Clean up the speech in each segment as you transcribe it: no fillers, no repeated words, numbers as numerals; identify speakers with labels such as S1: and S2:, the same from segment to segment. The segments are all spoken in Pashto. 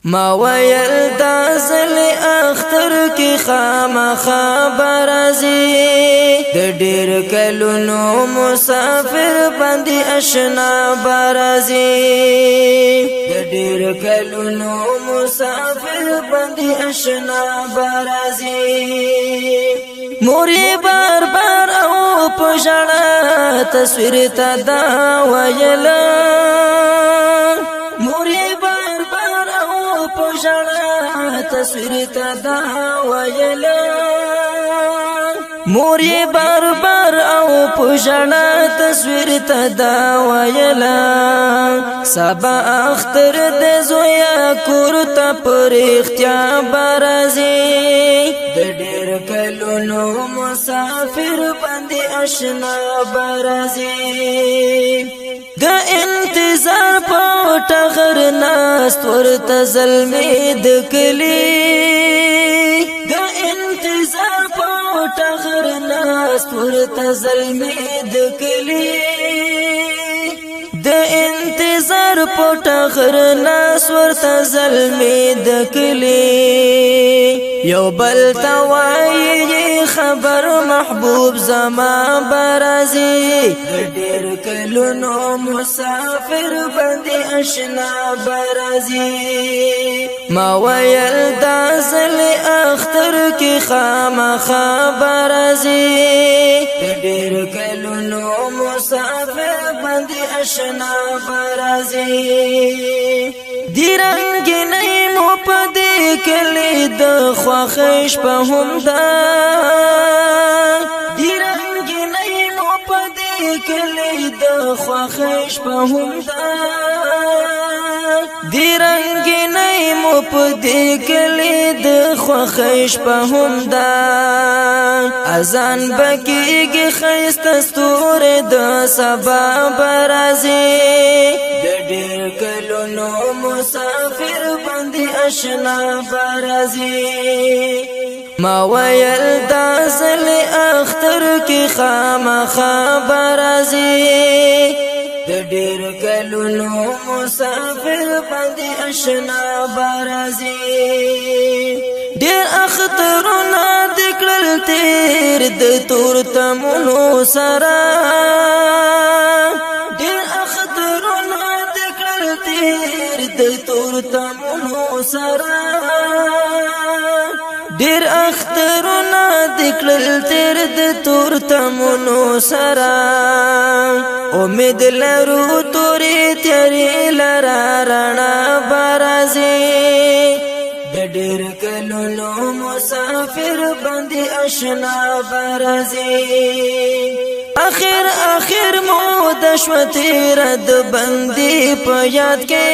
S1: ما ویل دا زل اختر کی خامخا برازي د ډیر کلونو مسافر باندې آشنا برازي د ډیر کلونو مسافر باندې آشنا برازي موري بار بار او پښړه تصویر ته دا ویلا موري بار بار او پښړه تصویر ته دا ویلا موري بار بار او پښړه تصویر ته دا ویلا سبا اختر د زویا کور ته پر اختیا برازي د ډیر کلونو مسافر باندې آشنا برازي د انتظار په ټغر ناست ورته زلمي د کلی د انتظار په ټغر ناست ورته زلمي د کلی د انتظار په ټغر ناست ورته زلمي د کلی یو بل توای خبر محبوب زما برازي ډېر کلونو مسافر باندې آشنا برازي ما ویل دا زل اختر کی خامخا برازي ډېر کلونو مسافر باندې آشنا برازي دی رنگینی مو پدی کلی د خوخش په هم دا دی رنگینی مو پدی کلی د خوخش په هم دا دی رنگینی مو پدی کلی د خوخش په هم دا اذان بکیږي خیسته ستور د سبا برازي د ډېر کلونو مسافر باندې آشنا برازي ما ویل دا زل اختر کی خامخا برازي د ډېر کلونو مسافر باندې آشنا برازي ډېر اخترونه د کړل تیر د تور تمونو سره ډېر اخترونه د کړل تیر د تور تمونو سره ډېر اخترونه د کړل تیر د تور تمونو سره امید لرو تورې تیارې لرا رڼا برازي د ډېر کلونو مسافر باندې آشنا برازي اخر مو د شوتې رد بندي په یاد کې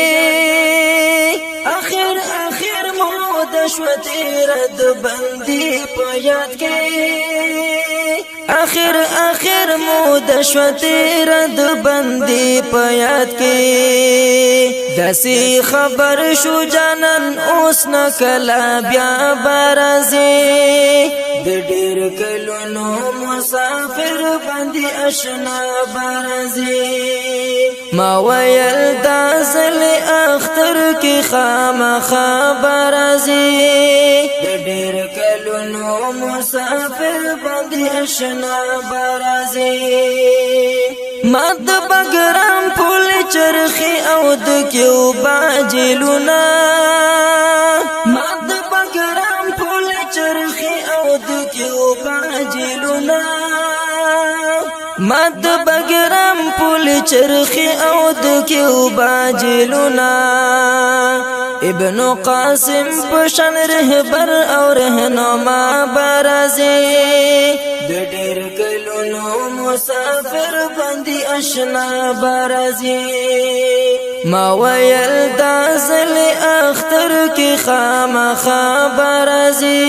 S1: اخر مو د شوتې رد بندي په یاد کې اخر مو د شوتې رد بندي په یاد کې داسې خبر شو جانان اوس نه کلا بیا برازي د ډېر کلونو مسافر باندې آشنا برازي ما ویل دا زل اختر کی خامخا برازي د ډېر کلونو مسافر باندې آشنا برازي ما د بګرام پول چرخي او د کیو باجلونا ما د بګرام پول چرخي او د کیو باجلونا ما د بګرام پول چرخي او د کیو باجلونا ابن قاسم پشن رهبر او رهنما برازي د ډېر کلونو مسافر باندې آشنا برازي ما ویل دا زل اختر کی خامخا برازي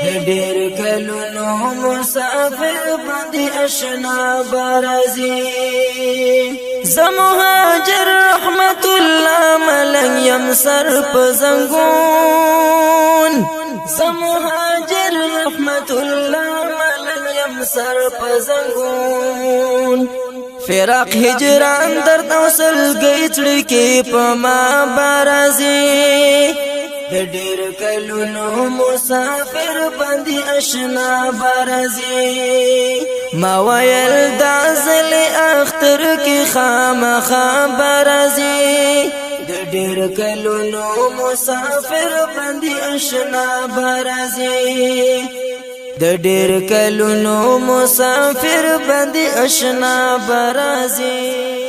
S1: د ډېر کلونو مسافر باندې آشنا برازي زمهاجر رحمت الله ملنګ يم سر په زنګون زمهاجر رحمت الله ملنګ يم سر په زنګون فراق هجران درد او سلګي چړکی په ما برازي د ډېر کلونو مسافر باندې آشنا برازي ما ویل دا ځل اختر کې خامخا برازي د ډېر کلونو مسافر باندې آشنا برازي د ډېر کلونو مسافر باندې آشنا برازي